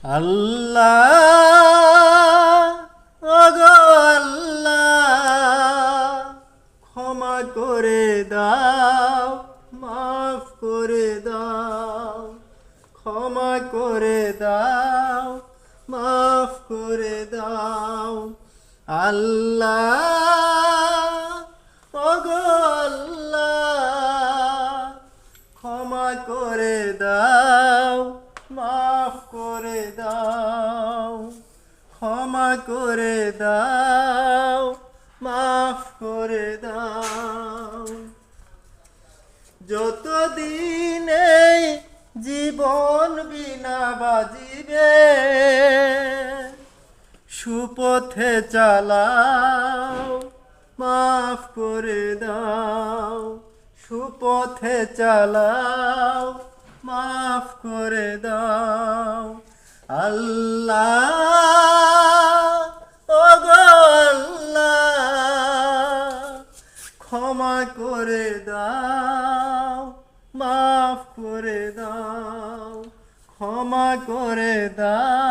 আল্লাহ ওগো আল্লাহ ক্ষমা করে দাও, মাফ করে দাও, ক্ষমা করে দাও, মাফ করে দাও। আল্লাহ ওগো আল্লাহ ক্ষমা করে দাও, মাফ করে দাও, ক্ষমা করে দাও, মাফ করে দাও। যতদিন এই জীবন বিনা বাজিবে সুপথে চালাও, মাফ করে দাও, সুপথে চালাও, মাফ করে দাও। আল্লাহ ওগো আল্লাহ ক্ষমা করে দাও, মাফ করে দাও, ক্ষমা করে দাও।